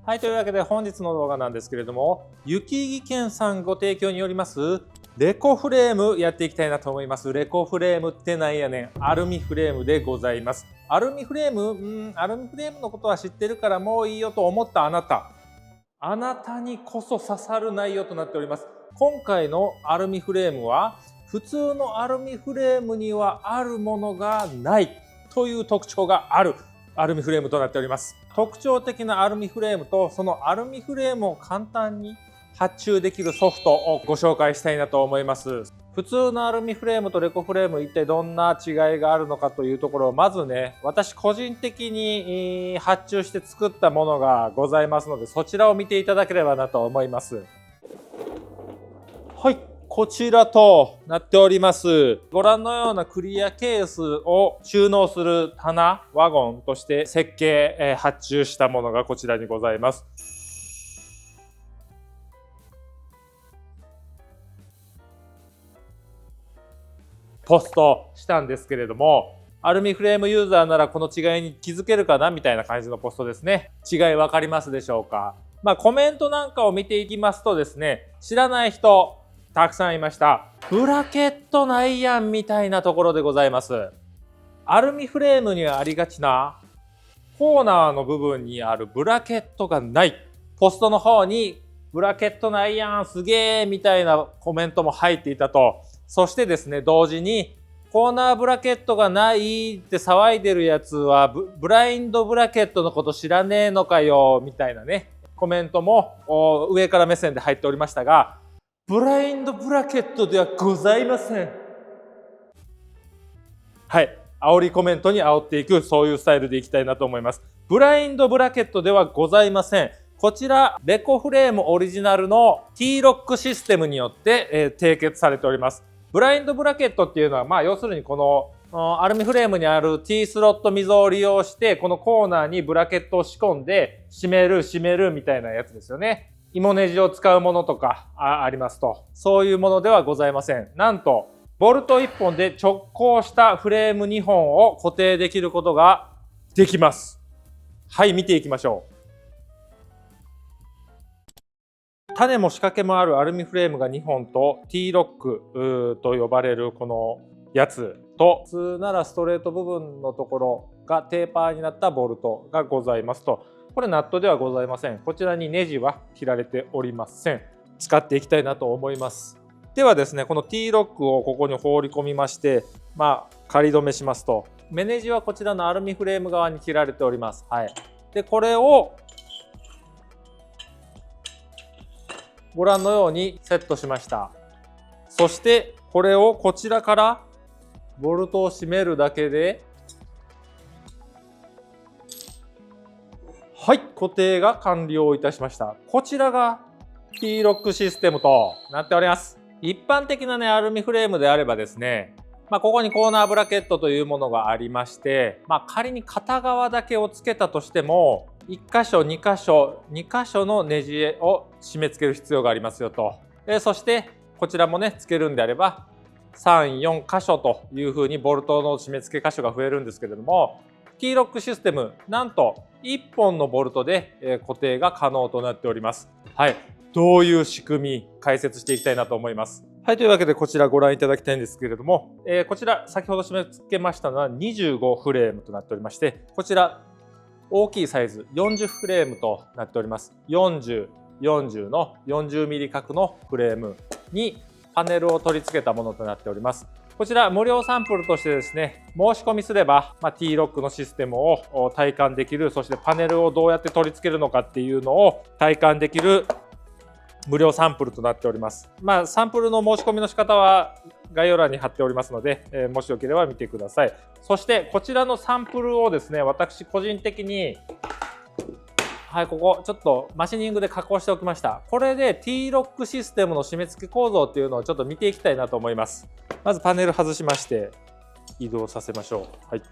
はい、というわけで本日の動画なんですけれども、雪木健さんご提供によりますレコフレームやっていきたいなと思います。レコフレームってなんやねん。アルミフレームでございます。アルミフレームのことは知ってるからもういいよと思ったあなたにこそ刺さる内容となっております。今回のアルミフレームは普通のアルミフレームにはあるものがないという特徴があるアルミフレームとなっております。特徴的なアルミフレームとそのアルミフレームを簡単に発注できるソフトをご紹介したいなと思います。普通のアルミフレームとレコフレーム一体どんな違いがあるのかというところをまずね、私個人的に発注して作ったものがございますので、そちらを見ていただければなと思います。はい、こちらとなっております。ご覧のようなクリアケースを収納する棚、ワゴンとして設計、発注したものがこちらにございます。ポストしたんですけれども、アルミフレームユーザーならこの違いに気づけるかなみたいな感じのポストですね。違い分かりますでしょうか？コメントなんかを見ていきますとですね、知らない人たくさんいました。ブラケットないやんみたいなところでございます。アルミフレームにはありがちなコーナーの部分にあるブラケットがない。ポストの方にブラケットないやんすげーみたいなコメントも入っていたと。そしてですね、同時にコーナーブラケットがないって騒いでるやつはブラインドブラケットのこと知らねえのかよみたいなね、コメントも上から目線で入っておりましたが、ブラインドブラケットではございません。はい、煽りコメントに煽っていく、そういうスタイルでいきたいなと思います。ブラインドブラケットではございません。こちらレコフレームオリジナルの T ロックシステムによって、締結されております。ブラインドブラケットっていうのは、要するにこのアルミフレームにある T スロット溝を利用してこのコーナーにブラケットを仕込んで閉めるみたいなやつですよね。芋ネジを使うものとかありますと。そういうものではございません。なんとボルト1本で直行したフレーム2本を固定できることができます。はい、見ていきましょう。種も仕掛けもあるアルミフレームが2本と T ロックと呼ばれるこのやつと、普通ならストレート部分のところがテーパーになったボルトがございますと。これナットではございません。こちらにネジは切られておりません。使っていきたいなと思います。ではですね、この T ロックをここに放り込みまして、仮止めしますと、目ネジはこちらのアルミフレーム側に切られております。はい。で、これをご覧のようにセットしました。そしてこれをこちらからボルトを締めるだけで、はい、固定が完了いたしました。こちらが T ロックシステムとなっております。一般的なね、アルミフレームであればですね、ここにコーナーブラケットというものがありまして、仮に片側だけをつけたとしても、1箇所2箇所のネジを締め付ける必要がありますよと。そしてこちらもね、つけるんであれば3、4箇所というふうにボルトの締め付け箇所が増えるんですけれども、T ロックシステム、なんと1本のボルトで固定が可能となっております。はい、どういう仕組み解説していきたいなと思います。はい、というわけでこちらご覧いただきたいんですけれども、こちら先ほど締め付けましたのは25フレームとなっておりまして、こちら大きいサイズ40フレームとなっております。40、40の40ミリ角のフレームにパネルを取り付けたものとなっております。こちら無料サンプルとしてですね、申し込みすれば、T ロックのシステムを体感できる、そしてパネルをどうやって取り付けるのかっていうのを体感できる無料サンプルとなっております。サンプルの申し込みの仕方は概要欄に貼っておりますので、もしよければ見てください。そしてこちらのサンプルをですね、私個人的に、はい、ここちょっとマシニングで加工しておきました。これで T ロックシステムの締め付け構造っていうのをちょっと見ていきたいなと思います。まずパネル外しまして移動させましょう。はい、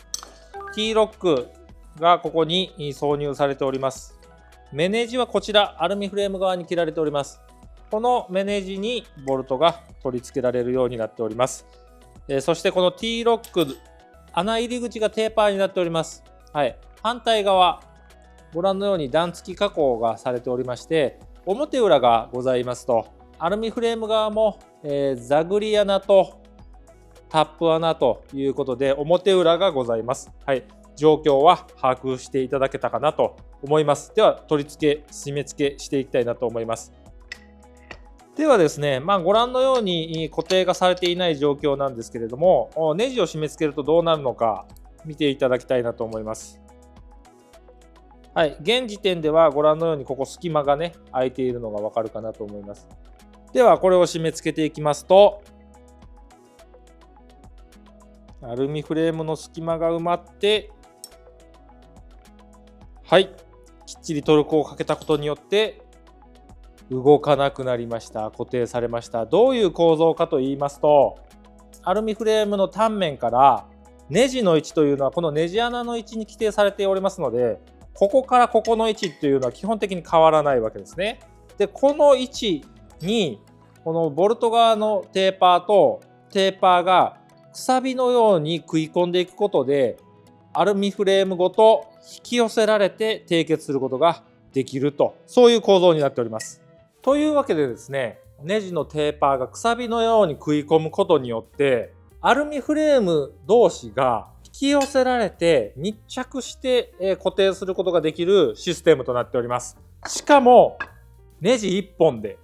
T ロックがここに挿入されております。目ネジはこちらアルミフレーム側に切られております。この目ネジにボルトが取り付けられるようになっております。そしてこの T ロック穴入り口がテーパーになっております。はい、反対側ご覧のように段付き加工がされておりまして、表裏がございますと、アルミフレーム側も、ザグリ穴とタップ穴ということで表裏がございます。はい、状況は把握していただけたかなと思います。では取り付け、締め付けしていきたいなと思います。ではですね、ご覧のように固定がされていない状況なんですけれども、ネジを締め付けるとどうなるのか見ていただきたいなと思います。はい、現時点ではご覧のようにここ隙間がね空いているのがわかるかなと思います。ではこれを締め付けていきますと、アルミフレームの隙間が埋まって、はい、きっちりトルクをかけたことによって動かなくなりました。固定されました。どういう構造かと言いますと、アルミフレームの単面からネジの位置というのはこのネジ穴の位置に規定されておりますので、ここからここの位置っていうのは基本的に変わらないわけですね。で、この位置にこのボルト側のテーパーとテーパーがくさびのように食い込んでいくことで、アルミフレームごと引き寄せられて締結することができると、そういう構造になっております。というわけでですね、ネジのテーパーがくさびのように食い込むことによって、アルミフレーム同士が引き寄せられて密着して固定することができるシステムとなっております。しかもネジ1本で、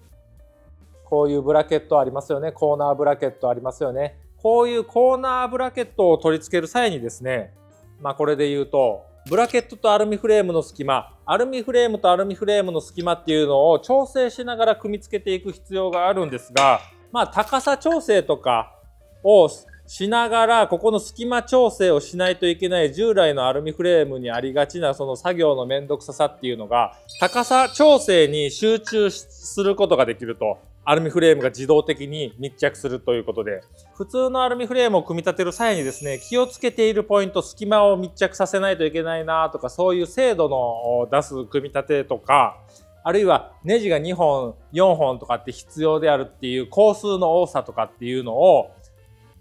こういうブラケットありますよね。コーナーブラケットありますよね。こういうコーナーブラケットを取り付ける際にですね、これで言うと、ブラケットとアルミフレームの隙間、アルミフレームとアルミフレームの隙間っていうのを調整しながら組み付けていく必要があるんですが、高さ調整とかをしながら、ここの隙間調整をしないといけない従来のアルミフレームにありがちなその作業のめんどくささっていうのが、高さ調整に集中することができると、アルミフレームが自動的に密着するということで、普通のアルミフレームを組み立てる際にですね、気をつけているポイント、隙間を密着させないといけないなとか、そういう精度の出す組み立てとか、あるいはネジが2本、4本とかって必要であるっていう工数の多さとかっていうのを、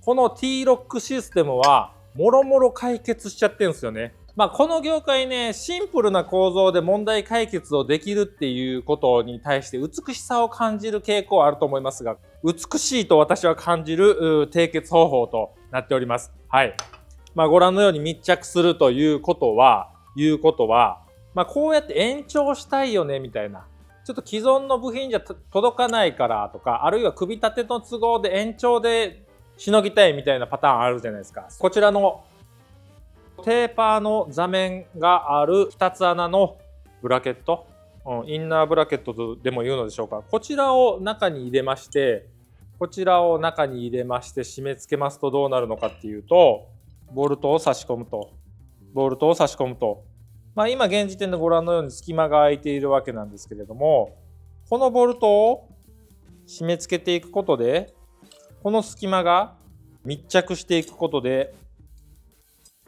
この T ロックシステムはもろもろ解決しちゃってるんですよね。この業界ね、シンプルな構造で問題解決をできるっていうことに対して美しさを感じる傾向はあると思いますが、美しいと私は感じる締結方法となっております。はい。ご覧のように密着するということは、こうやって延長したいよねみたいな。ちょっと既存の部品じゃ届かないからとか、あるいは組み立ての都合で延長でしのぎたいみたいなパターンあるじゃないですか。こちらのテーパーの座面がある2つ穴のブラケット、インナーブラケットとでも言うのでしょうか。こちらを中に入れまして、締め付けますとどうなるのかっていうと、ボルトを差し込むと。今現時点でご覧のように隙間が空いているわけなんですけれども、このボルトを締め付けていくことで、この隙間が密着していくことで、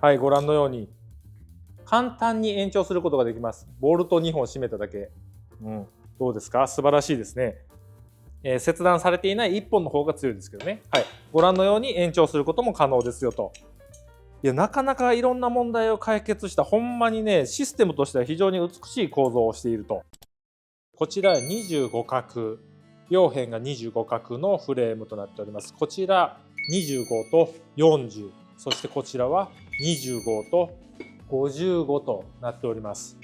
はい、ご覧のように簡単に延長することができます。ボルト2本締めただけ。どうですか？素晴らしいですね。切断されていない1本の方が強いですけどね。はい、ご覧のように延長することも可能ですよと。いや、なかなかいろんな問題を解決した、ほんまにね、システムとしては非常に美しい構造をしていると。こちら25角、両辺が25角のフレームとなっております。こちら25と40、そしてこちらは25と55となっております。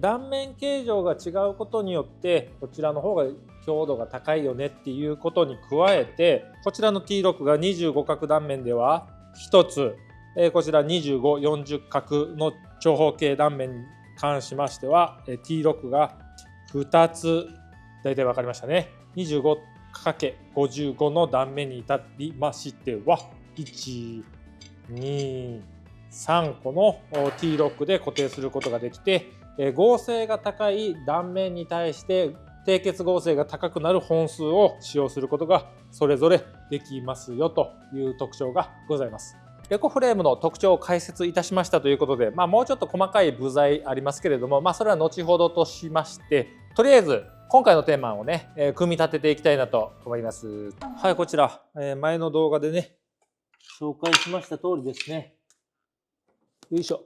断面形状が違うことによってこちらの方が強度が高いよねっていうことに加えて、こちらの T6 が25角断面では1つ、こちら25、40角の長方形断面に関しましては T6 が2つ、大体分かりましたね。25×55 の断面に至りましては1、2、3個の T ロックで固定することができて、合成が高い断面に対して締結合成が高くなる本数を使用することがそれぞれできますよという特徴がございます。エコフレームの特徴を解説いたしましたということで、もうちょっと細かい部材ありますけれども、それは後ほどとしまして、とりあえず今回のテーマをね、組み立てていきたいなと思います。はい、こちら、前の動画でね、紹介しました通りですね。よいしょ。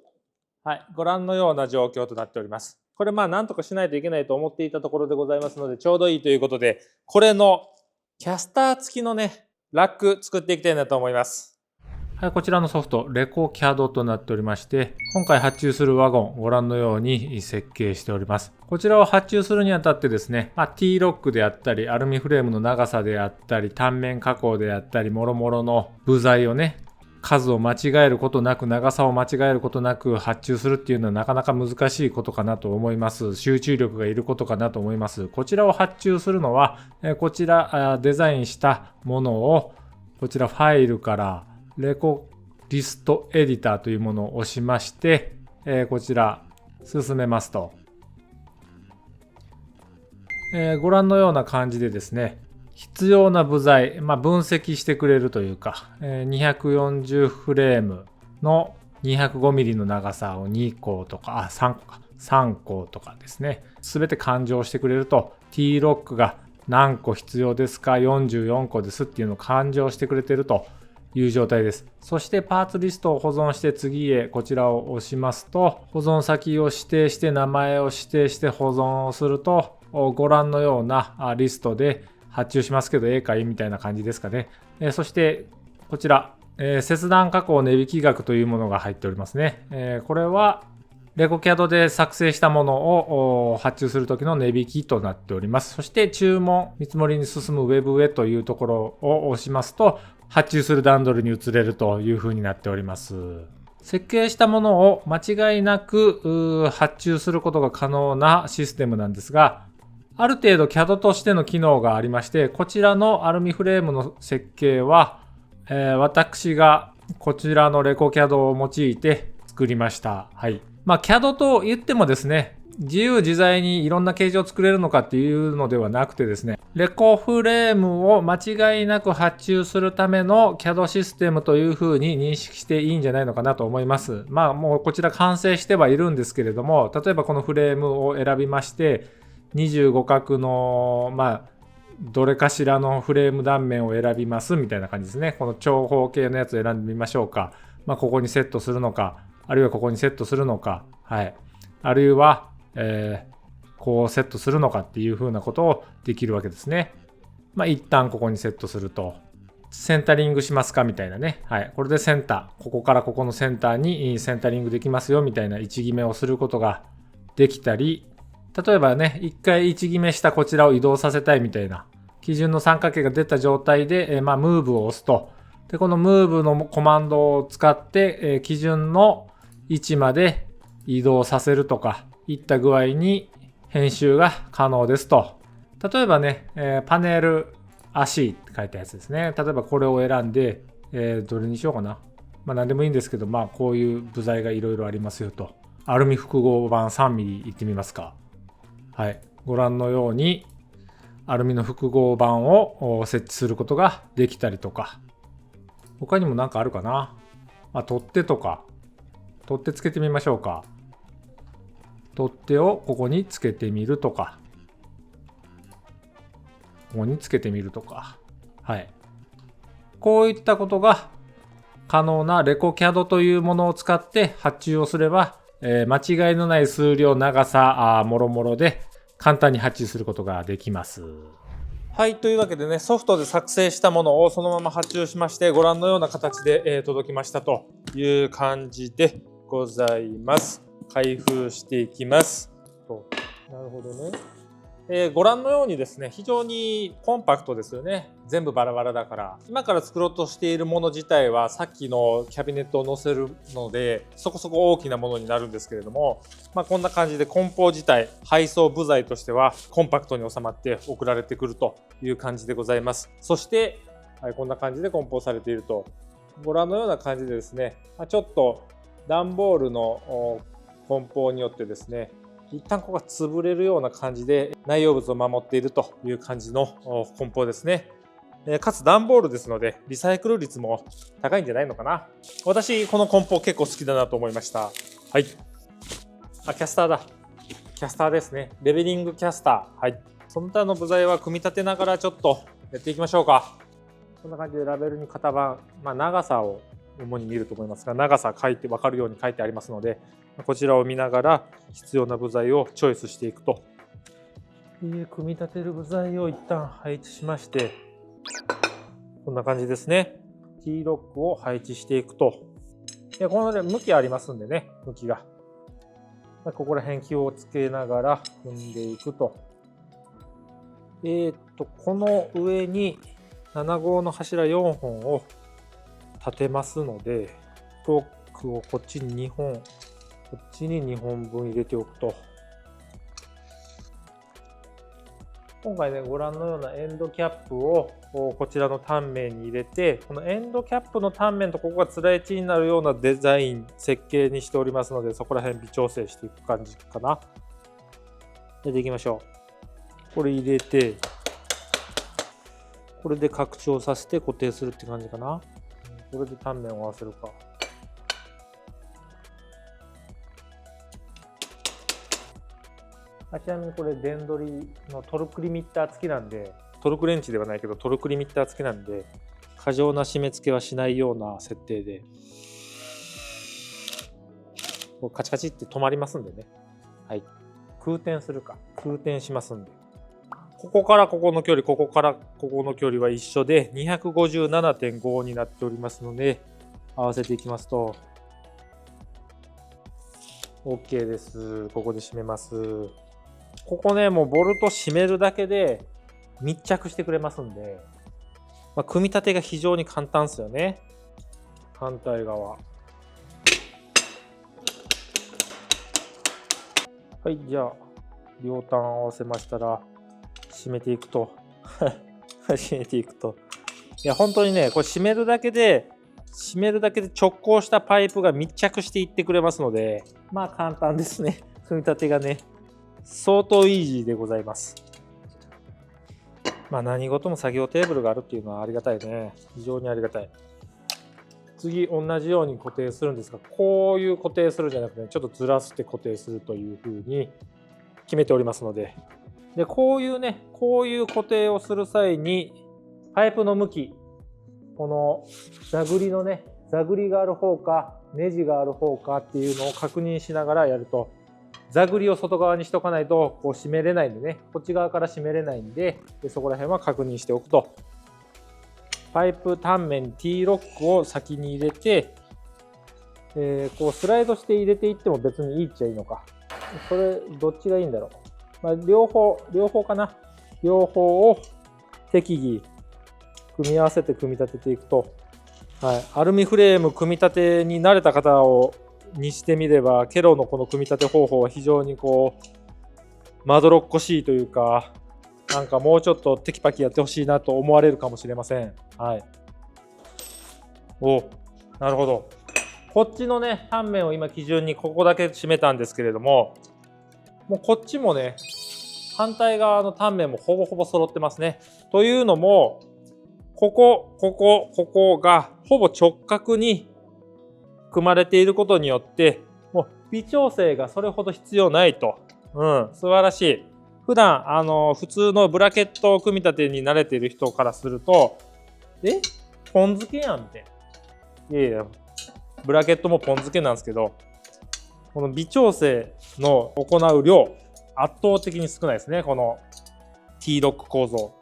はい、ご覧のような状況となっております。これなんとかしないといけないと思っていたところでございますので、ちょうどいいということで、これのキャスター付きのね、ラック作っていきたいなと思います。はい、こちらのソフト、レコキャドとなっておりまして、今回発注するワゴン、ご覧のように設計しております。こちらを発注するにあたってですね、T ロックであったり、アルミフレームの長さであったり、単面加工であったり、もろもろの部材をね、数を間違えることなく、長さを間違えることなく発注するっていうのはなかなか難しいことかなと思います。集中力がいることかなと思います。こちらを発注するのは、こちらデザインしたものを、こちらファイルからレコリストエディターというものを押しまして、こちら進めますと、ご覧のような感じでですね、必要な部材、分析してくれるというか、240フレームの 205mm の長さを2個とか、3個とかですね、すべて勘定してくれると、T ロックが何個必要ですか、44個ですっていうのを勘定してくれてるという状態です。そしてパーツリストを保存して次へこちらを押しますと、保存先を指定して名前を指定して保存をすると、ご覧のようなリストで発注しますけど、かいいみたいな感じですかね。そしてこちら、切断加工値引き額というものが入っておりますね。これはレコキャドで作成したものを発注するときの値引きとなっております。そして注文、見積もりに進むウェブへというところを押しますと、発注する段取りに移れるという風になっております。設計したものを間違いなく発注することが可能なシステムなんですが、ある程度 CAD としての機能がありまして、こちらのアルミフレームの設計は、私がこちらのレコ CAD を用いて作りました。はい。CAD と言ってもですね、自由自在にいろんな形状を作れるのかっていうのではなくてですね、レコフレームを間違いなく発注するための CAD システムというふうに認識していいんじゃないのかなと思います。もうこちら完成してはいるんですけれども、例えばこのフレームを選びまして、25角のどれかしらのフレーム断面を選びますみたいな感じですね。この長方形のやつを選んでみましょうか。ここにセットするのか、あるいはここにセットするのか、はい。あるいは、こうセットするのかっていう風なことをできるわけですね。一旦ここにセットすると、センタリングしますかみたいなね。はい。これでセンター、ここからここのセンターにセンタリングできますよみたいな位置決めをすることができたり、例えばね、一回位置決めしたこちらを移動させたいみたいな、基準の三角形が出た状態で、ムーブを押すと。で、このムーブのコマンドを使って、基準の位置まで移動させるとか、いった具合に編集が可能ですと。例えばね、パネル足って書いたやつですね。例えばこれを選んで、どれにしようかな。何でもいいんですけど、こういう部材がいろいろありますよと。アルミ複合板 3mm いってみますか。はい。ご覧のように、アルミの複合板を設置することができたりとか、他にも何かあるかな。取っ手とか、取っ手つけてみましょうか。取っ手をここにつけてみるとか、ここにつけてみるとか、はい。こういったことが可能なレコ CAD というものを使って発注をすれば、間違いのない数量、長さ、もろもろで簡単に発注することができます。はい、というわけでね、ソフトで作成したものをそのまま発注しまして、ご覧のような形で、届きましたという感じでございます。開封していきます。なるほどね。ご覧のようにですね、非常にコンパクトですよね。全部バラバラだから。今から作ろうとしているもの自体はさっきのキャビネットを載せるのでそこそこ大きなものになるんですけれども、こんな感じで梱包自体、配送部材としてはコンパクトに収まって送られてくるという感じでございます。そして、こんな感じで梱包されていると。ご覧のような感じでですね、ちょっと段ボールの梱包によってですね、一旦ここが潰れるような感じで内容物を守っているという感じの梱包ですね。かつ段ボールですのでリサイクル率も高いんじゃないのかな。私この梱包結構好きだなと思いました。はい。キャスターだ。キャスターですね。レベリングキャスター。はい。その他の部材は組み立てながらちょっとやっていきましょうか。こんな感じでラベルに型番、長さを主に見ると思いますが、長さ書いて分かるように書いてありますので、こちらを見ながら必要な部材をチョイスしていくと。組み立てる部材を一旦配置しまして、こんな感じですね。T ロックを配置していくと。でこのね、向きありますんでね、向きが。ここら辺気をつけながら組んでいくと。この上に7号の柱4本を立てますので、ロックをこっちに2本、こっちに2本分入れておくと。今回ね、ご覧のようなエンドキャップをこちらの単面に入れて、このエンドキャップの単面とここがつらい位置になるようなデザイン、設計にしておりますので、そこら辺微調整していく感じかな。でいきましょう。これ入れて、これで拡張させて固定するって感じかな。これで単面を合わせるか。ちなみにこれ電ドリのトルクリミッター付きなんで、トルクレンチではないけどトルクリミッター付きなんで、過剰な締め付けはしないような設定で、カチカチって止まりますんでね。はい。空転するか。空転しますんで。ここからここの距離、ここからここの距離は一緒で 257.5 になっておりますので、合わせていきますと、OK です。ここで締めます。ここね、もうボルト締めるだけで密着してくれますんで、組み立てが非常に簡単ですよね。反対側。はい、じゃあ、両端合わせましたら、締めていくと。締めていくと。いや、本当にね、これ締めるだけで直行したパイプが密着していってくれますので、簡単ですね。組み立てがね。相当イージーでございます。何事も作業テーブルがあるっていうのはありがたいね。非常にありがたい。次、同じように固定するんですが、こういう固定するんじゃなくて、ちょっとずらして固定するというふうに決めておりますので。で、こういう固定をする際に、パイプの向き、この座繰りのね、座繰りがある方か、ネジがある方かっていうのを確認しながらやると、座繰りを外側にしとかないとこう締めれないんでね、こっち側から締めれないんで、そこら辺は確認しておくと。パイプ単面に T ロックを先に入れて、こうスライドして入れていっても別にいいっちゃいいのか。それどっちがいいんだろう。両方かな。両方を適宜組み合わせて組み立てていくと、アルミフレーム組み立てに慣れた方にしてみれば、ケロのこの組み立て方法は非常にまどろっこしいというか、なんかもうちょっとテキパキやってほしいなと思われるかもしれません。はい。なるほど。こっちのね、単面を今基準にここだけ締めたんですけれども、もうこっちもね、反対側の単面もほぼほぼ揃ってますね。というのも、ここがほぼ直角に組まれていることによって、もう微調整がそれほど必要ないと。素晴らしい。普段普通のブラケット組み立てに慣れている人からすると、ポン付けやんって。いやいや、ブラケットもポン付けなんですけど、この微調整の行う量、圧倒的に少ないですね。この T ロック構造。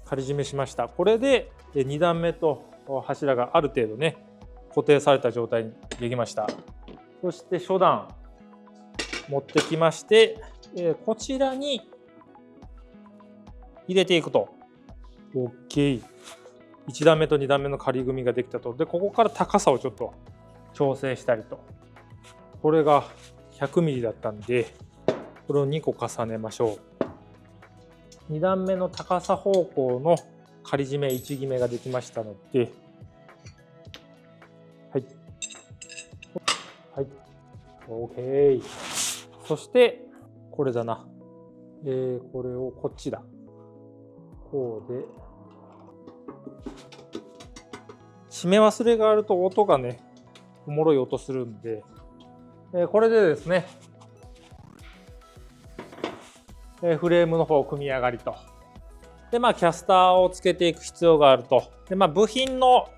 仮締めしました。これで2段目と柱がある程度ね、固定された状態にできました。そして初段持ってきまして、こちらに入れていくと OK。 1段目と2段目の仮組みができたと。でここから高さをちょっと調整したりと。これが 100mm だったんで、これを2個重ねましょう。2段目の高さ方向の仮締め1決めができましたので、はい、OK。そしてこれだな、これをこっちだ、こうで締め忘れがあると音がね、おもろい音するんで、これでですね、フレームの方組み上がりと。で、キャスターをつけていく必要があると。で、部品の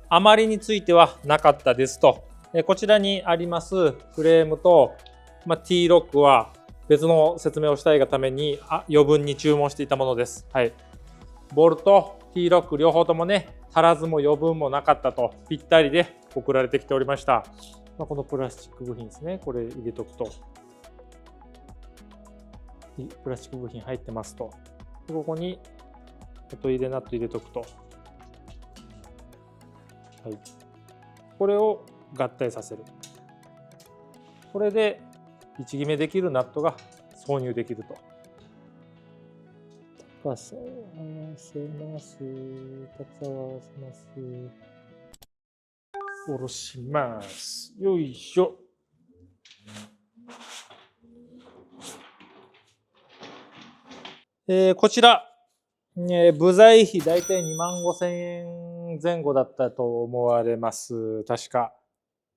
余りについてはなかったですと。こちらにありますフレームと、T ロックは別の説明をしたいがために余分に注文していたものです。はい。ボルト、T ロック両方ともね、足らずも余分もなかったと、ぴったりで送られてきておりました。このプラスチック部品ですね。これ入れとくと。プラスチック部品入ってますと。ここに後入れナット入れとくと。はい。これを合体させる。これで位置決めできるナットが挿入できると。高さを合わせます。高さを合わせます。下ろします。よいしょ。こちら、部材費だいたい25,000円前後だったと思われます。確か。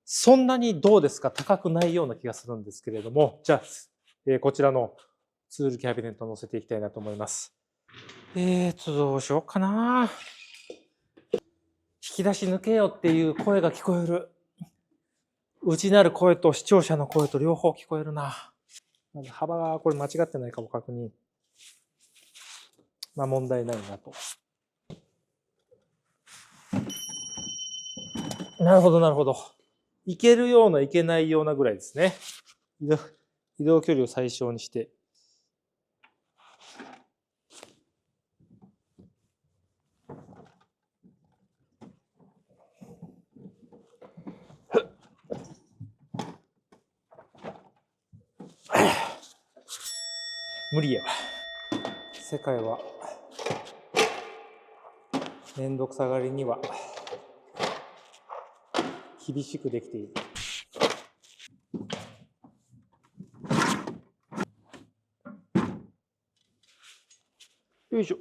そんなにどうですか、高くないような気がするんですけれども、じゃあ、こちらのツールキャビネットを載せていきたいなと思います。どうしようかな。引き出し抜けよっていう声が聞こえる。内なる声と視聴者の声と両方聞こえるな。まず幅がこれ間違ってないかも確認。問題ないなと。なるほど、なるほど。いけるような、いけないようなぐらいですね。移動距離を最小にして。無理やわ。世界はめんどくさがりには厳しくできている。よいしょ。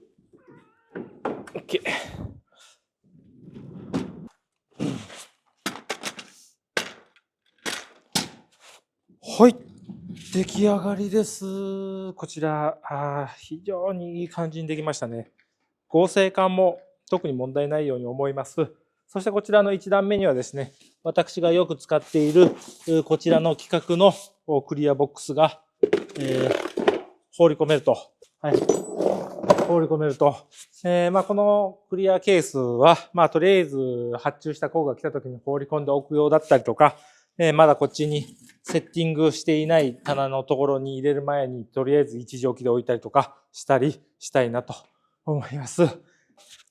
OK。はい。出来上がりです。こちら、非常にいい感じにできましたね。合成感も特に問題ないように思います。そしてこちらの1段目にはですね、私がよく使っているこちらの規格のクリアボックスが、放り込めると。はい。放り込めると。このクリアケースは、とりあえず発注した工具が来た時に放り込んでおくようだったりとか、まだこっちにセッティングしていない棚のところに入れる前に、とりあえず一時置きで置いたりとかしたりしたいなと思います。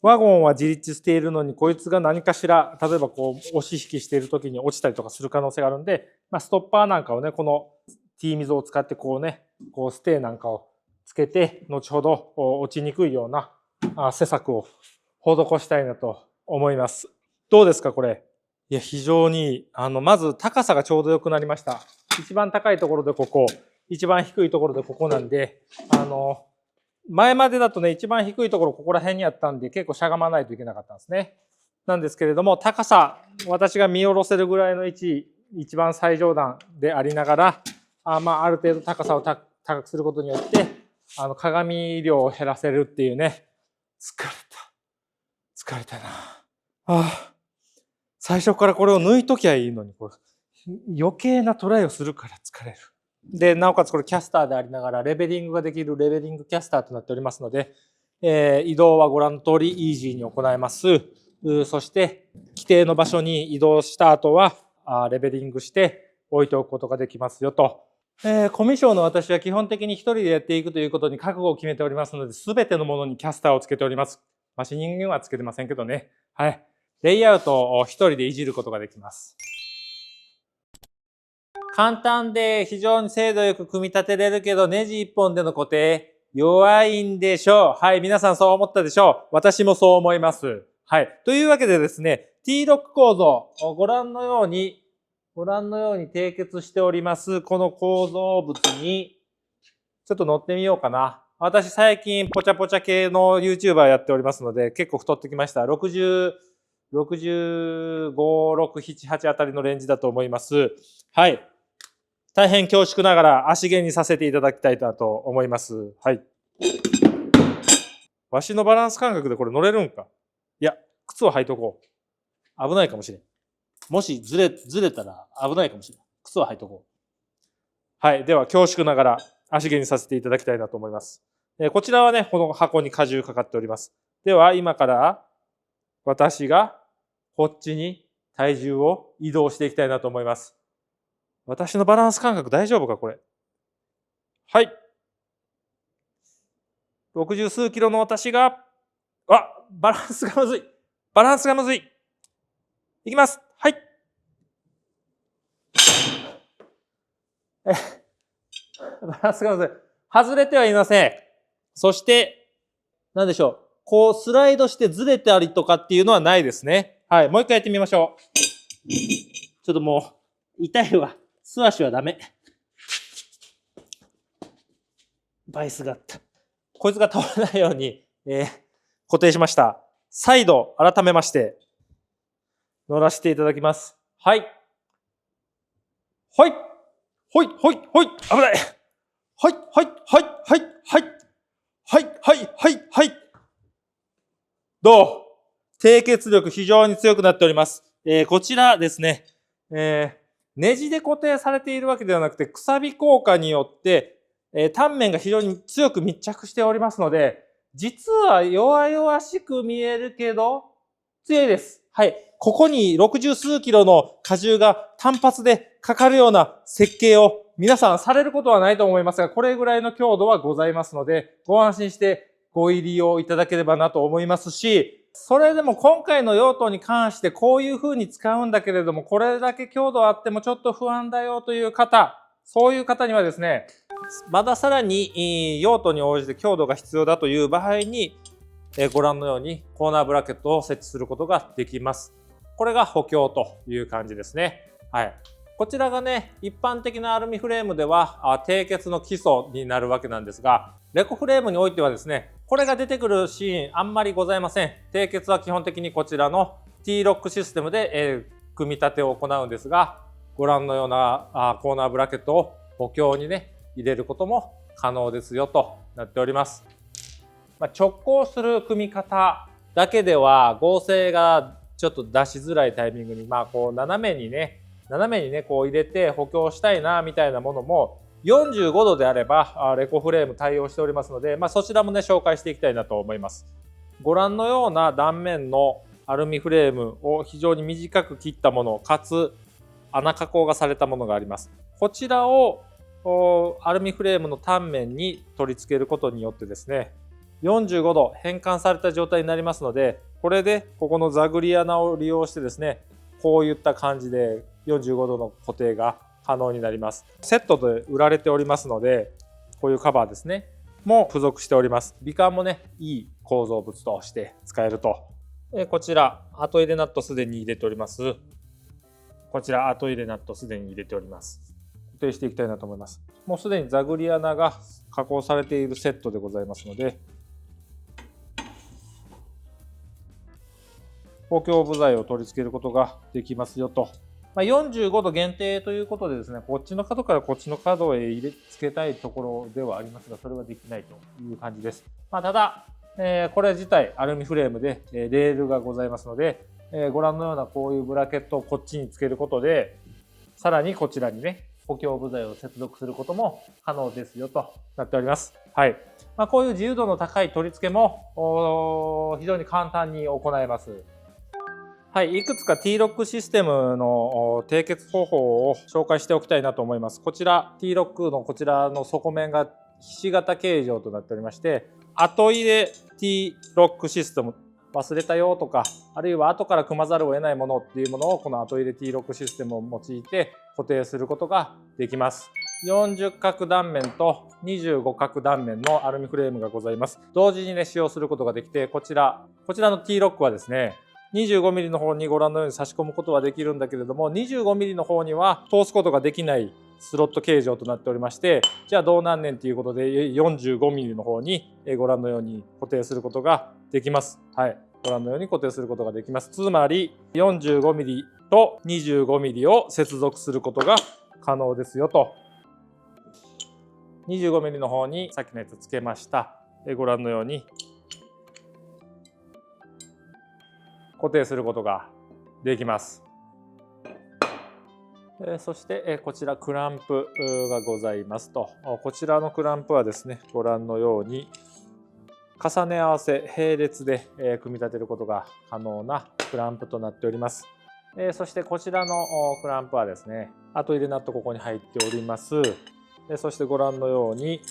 ワゴンは自立しているのに、こいつが何かしら、例えばこう、押し引きしている時に落ちたりとかする可能性があるんで、ストッパーなんかをね、この T 溝を使ってこうね、こうステーなんかをつけて、後ほど落ちにくいような施策を施したいなと思います。どうですか、これ。いや、非常に、まず高さがちょうど良くなりました。一番高いところでここ、一番低いところでここなんで、前までだとね、一番低いところここら辺にあったんで、結構しゃがまないといけなかったんですね。なんですけれども、高さ、私が見下ろせるぐらいの位置、一番最上段でありながら、ある程度高さを高くすることによって、鏡量を減らせるっていうね。疲れたな。最初からこれを抜いときゃいいのに、余計なトライをするから疲れる。で、なおかつこれキャスターでありながらレベリングができるレベリングキャスターとなっておりますので、移動はご覧の通りイージーに行えます。そして規定の場所に移動した後はレベリングして置いておくことができますよと。コミュ障の私は基本的に一人でやっていくということに覚悟を決めておりますので、すべてのものにキャスターをつけております。マシニングはつけてませんけどね。はい。レイアウトを一人でいじることができます。簡単で非常に精度よく組み立てれるけど、ネジ一本での固定、弱いんでしょう。はい。皆さんそう思ったでしょう。私もそう思います。はい。というわけでですね、T ロック構造、ご覧のように締結しております。この構造物に、ちょっと乗ってみようかな。私最近ポチャポチャ系の YouTuber やっておりますので、結構太ってきました。65、6、7、8あたりのレンジだと思います。はい。大変恐縮ながら足毛にさせていただきたいなと思います。はい。わしのバランス感覚でこれ乗れるんか。いや、靴を履いとこう。危ないかもしれん。もしずれたら危ないかもしれない。靴は履いとこう。はい。では、恐縮ながら足毛にさせていただきたいなと思います。こちらはね、この箱に荷重かかっております。では、今から私がこっちに体重を移動していきたいなと思います。私のバランス感覚大丈夫かこれ。はい。60数キロの私が、バランスがむずい。バランスがむずい。いきます。はい。バランスがむずい。外れてはいません。そして、何でしょう。こうスライドしてずれたりとかっていうのはないですね。はい。もう一回やってみましょう。ちょっともう、痛いわ。素足はダメ。バイスがあった。こいつが倒れないように、固定しました。再度、改めまして、乗らせていただきます。はい。はい。ほい、ほい、ほい。危ない。はい、はい、はい、はい、はい。はい、はい、はい、はい。どう？低血力非常に強くなっております。こちらですね、ネジで固定されているわけではなくて、くさび効果によって、タンメンが非常に強く密着しておりますので、実は弱々しく見えるけど、強いです。はい。ここに60数キロの荷重が単発でかかるような設計を皆さんされることはないと思いますが、これぐらいの強度はございますので、ご安心してご入りをいただければなと思いますし、それでも今回の用途に関してこういう風に使うんだけれども、これだけ強度あってもちょっと不安だよという方、そういう方にはですね、まださらに用途に応じて強度が必要だという場合に、ご覧のようにコーナーブラケットを設置することができます。これが補強という感じですね。はい。こちらがね、一般的なアルミフレームでは低血の基礎になるわけなんですが、レコフレームにおいてはですね、これが出てくるシーンあんまりございません。低血は基本的にこちらの T ロックシステムで、組み立てを行うんですが、ご覧のようなコーナーブラケットを補強にね、入れることも可能ですよとなっております。直行する組み方だけでは合成がちょっと出しづらいタイミングに、こう斜めにねこう入れて補強したいなみたいなものも45度であればレコフレーム対応しておりますので、そちらもね紹介していきたいなと思います。ご覧のような断面のアルミフレームを非常に短く切ったものかつ穴加工がされたものがあります。こちらをアルミフレームの単面に取り付けることによってですね、45度変換された状態になりますので、これでここのザグリ穴を利用してですね、こういった感じで45度の固定が可能になります。セットで売られておりますので、こういうカバーですね、も付属しております。美観もね、いい構造物として使えると。こちら、後入れナットすでに入れております。こちら、後入れナットすでに入れております。固定していきたいなと思います。もうすでにザグリ穴が加工されているセットでございますので、補強部材を取り付けることができますよと。45度限定ということでですね、こっちの角からこっちの角へ入れ付けたいところではありますが、それはできないという感じです。ただ、これ自体アルミフレームでレールがございますので、ご覧のようなこういうブラケットをこっちにつけることで、さらにこちらにね、補強部材を接続することも可能ですよとなっております。はい。こういう自由度の高い取り付けも非常に簡単に行えます。はい、いくつか T ロックシステムの締結方法を紹介しておきたいなと思います。こちら T ロックのこちらの底面がひし形形状となっておりまして、後入れ T ロックシステム忘れたよとか、あるいは後から組まざるを得ないものっていうものをこの後入れ T ロックシステムを用いて固定することができます。40角断面と25角断面のアルミフレームがございます。同時にね使用することができて、こちらの T ロックはですね、25mm の方にご覧のように差し込むことはできるんだけれども、25mm の方には通すことができないスロット形状となっておりまして、じゃあどうなんねんということで 45mm の方にご覧のように固定することができます。はい、ご覧のように固定することができます。つまり 45mm と 25mm を接続することが可能ですよと。25mm の方にさっきのやつつけました。ご覧のように固定することができます。そしてこちらクランプがございますと、こちらのクランプはですね、ご覧のように重ね合わせ並列で組み立てることが可能なクランプとなっております。そしてこちらのクランプはですね、後入れナットここに入っております。そしてご覧のように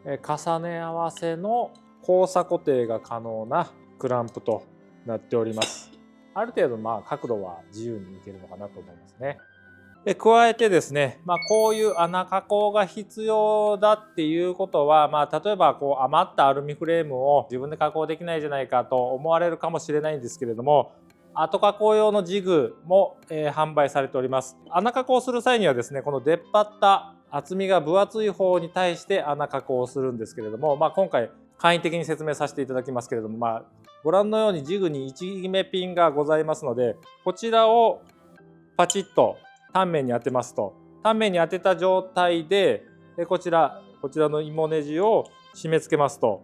重ね合わせの交差固定が可能なクランプとなっております。ある程度角度は自由にいけるのかなと思いますね。加えてですね、こういう穴加工が必要だっていうことは、例えば余ったアルミフレームを自分で加工できないじゃないかと思われるかもしれないんですけれども、後加工用のジグも、販売されております。穴加工する際にはですね、この出っ張った厚みが分厚い方に対して穴加工をするんですけれども、今回簡易的に説明させていただきますけれども、ご覧のようにジグに1決めピンがございますので、こちらをパチッと単面に当てますと、単面に当てた状態でこちらの芋ネジを締め付けますと、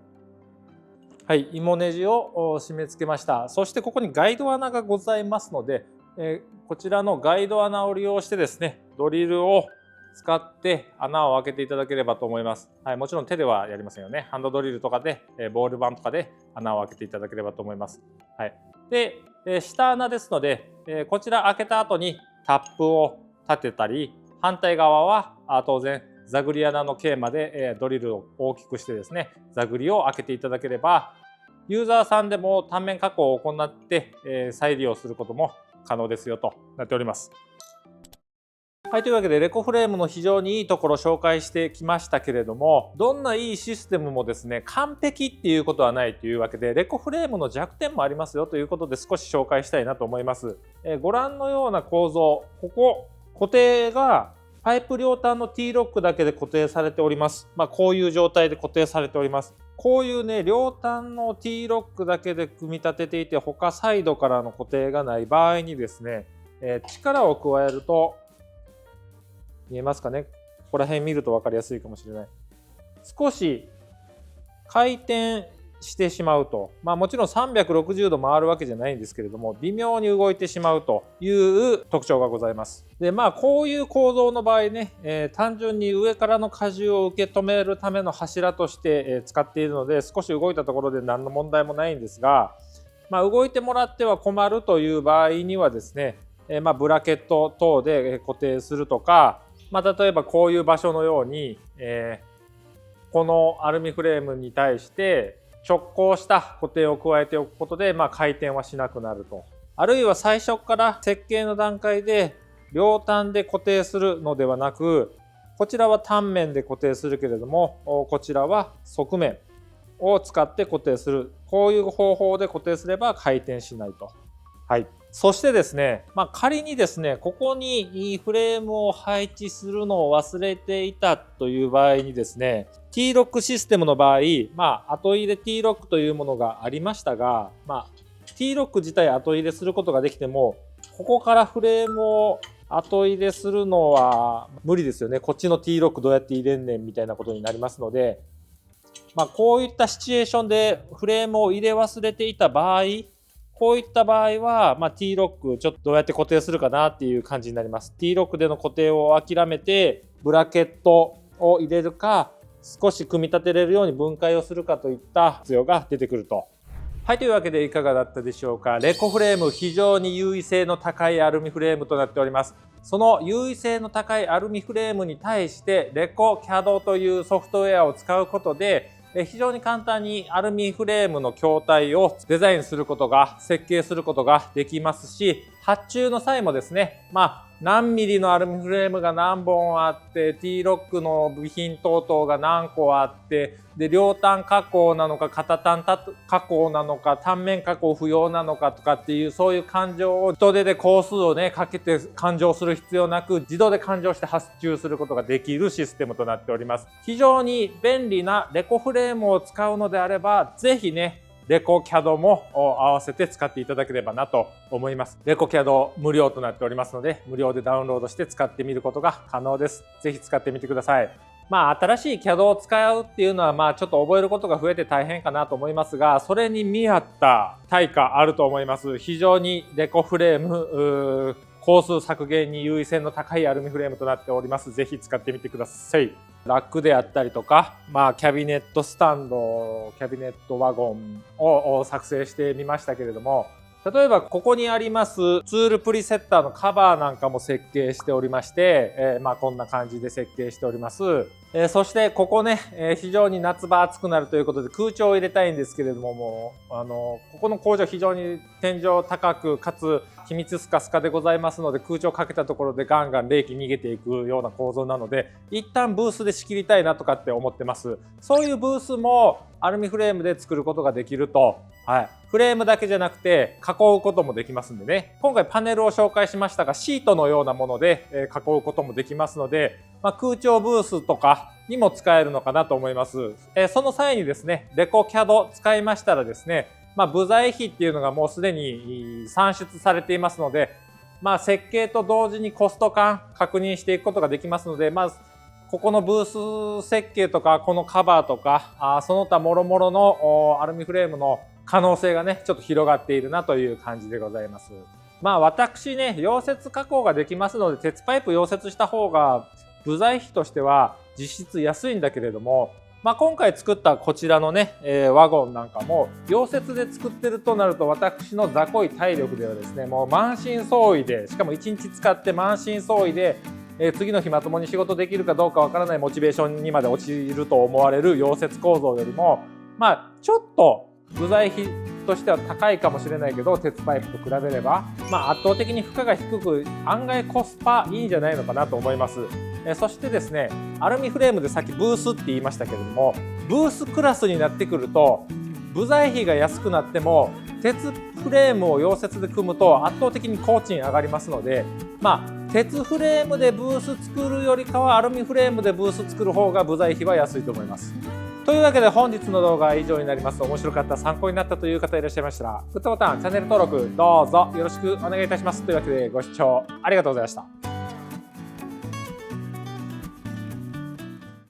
はい、芋ネジを締め付けました。そしてここにガイド穴がございますので、こちらのガイド穴を利用してですね、ドリルを使って穴を開けていただければと思います。はい、もちろん手ではやりませんよね。ハンドドリルとかで、ボール板とかで穴を開けていただければと思います。はい、で、下穴ですので、こちら開けた後にタップを立てたり、反対側は当然ザグリ穴の径までドリルを大きくしてですね、ザグリを開けていただければ、ユーザーさんでも単面加工を行って再利用することも可能ですよとなっております。はい、というわけでレコフレームの非常にいいところを紹介してきましたけれども、どんないいシステムもですね、完璧っていうことはないというわけで、レコフレームの弱点もありますよということで少し紹介したいなと思います。ご覧のような構造、ここ固定がパイプ両端の T ロックだけで固定されております。こういう状態で固定されております。こういうね、両端の T ロックだけで組み立てていて、他サイドからの固定がない場合にですね、力を加えると、見えますかね、ここら辺見ると分かりやすいかもしれない。少し回転してしまうと、もちろん360度回るわけじゃないんですけれども、微妙に動いてしまうという特徴がございます。でこういう構造の場合ね、単純に上からの荷重を受け止めるための柱として使っているので、少し動いたところで何の問題もないんですが、動いてもらっては困るという場合にはですね、ブラケット等で固定するとか、例えばこういう場所のように、このアルミフレームに対して直行した固定を加えておくことで、回転はしなくなると。あるいは最初から設計の段階で両端で固定するのではなく、こちらは単面で固定するけれども、こちらは側面を使って固定する。こういう方法で固定すれば回転しないと。はい。そしてですね、仮にですね、ここにフレームを配置するのを忘れていたという場合にですね、T ロックシステムの場合、後入れ T ロックというものがありましたが、T ロック自体後入れすることができても、ここからフレームを後入れするのは無理ですよね。こっちの T ロックどうやって入れんねんみたいなことになりますので、こういったシチュエーションでフレームを入れ忘れていた場合、こういった場合は、T ロックちょっとどうやって固定するかなっていう感じになります。T ロックでの固定を諦めて、ブラケットを入れるか、少し組み立てれるように分解をするかといった必要が出てくると。はい、というわけでいかがだったでしょうか。レコフレーム、非常に優位性の高いアルミフレームとなっております。その優位性の高いアルミフレームに対して、レコ CAD というソフトウェアを使うことで、非常に簡単にアルミフレームの筐体をデザインすることが、設計することができますし、発注の際もですね、何ミリのアルミフレームが何本あって、T ロックの部品等々が何個あって、で、両端加工なのか、片端加工なのか、単面加工不要なのかとかっていう、そういう勘定を人手で工数をね、かけて勘定する必要なく、自動で勘定して発注することができるシステムとなっております。非常に便利なレコフレームを使うのであれば、ぜひね、レコ CAD も合わせて使っていただければなと思います。レコ CAD 無料となっておりますので、無料でダウンロードして使ってみることが可能です。ぜひ使ってみてください。新しい CAD を使うっていうのはちょっと覚えることが増えて大変かなと思いますが、それに見合った対価あると思います。非常にレコフレーム工数削減に優位性の高いアルミフレームとなっております。ぜひ使ってみてください。ラックであったりとか、キャビネットスタンド、キャビネットワゴンを作成してみましたけれども、例えばここにありますツールプリセッターのカバーなんかも設計しておりまして、こんな感じで設計しております。そしてここね、非常に夏場暑くなるということで空調を入れたいんですけれども、ここの工場非常に天井高くかつ気密スカスカでございますので、空調かけたところでガンガン冷気逃げていくような構造なので、一旦ブースで仕切りたいなとかって思ってます。そういうブースもアルミフレームで作ることができると、フレームだけじゃなくて囲うこともできますんでね。今回パネルを紹介しましたが、シートのようなもので囲うこともできますので、空調ブースとかにも使えるのかなと思います。その際にですね、レコキャド使いましたらですね、部材費っていうのがもうすでに算出されていますので、設計と同時にコスト感確認していくことができますので、ここのブース設計とか、このカバーとか、その他諸々のアルミフレームの可能性がね、ちょっと広がっているなという感じでございます。私ね、溶接加工ができますので、鉄パイプ溶接した方が部材費としては実質安いんだけれども、今回作ったこちらのね、ワゴンなんかも溶接で作ってるとなると、私の雑魚い体力ではですね、もう満身創痍で、しかも1日使って満身創痍で、次の日まともに仕事できるかどうかわからないモチベーションにまで陥ると思われる溶接構造よりも、ちょっと部材費としては高いかもしれないけど、鉄パイプと比べれば、圧倒的に負荷が低く、案外コスパいいんじゃないのかなと思います。そしてですね、アルミフレームでさっきブースって言いましたけれども、ブースクラスになってくると、部材費が安くなっても、鉄フレームを溶接で組むと圧倒的に工賃上がりますので、鉄フレームでブース作るよりかはアルミフレームでブース作る方が部材費は安いと思います。というわけで本日の動画は以上になります。面白かった、参考になったという方いらっしゃいましたら、グッドボタン、チャンネル登録どうぞよろしくお願いいたします。というわけでご視聴ありがとうございました。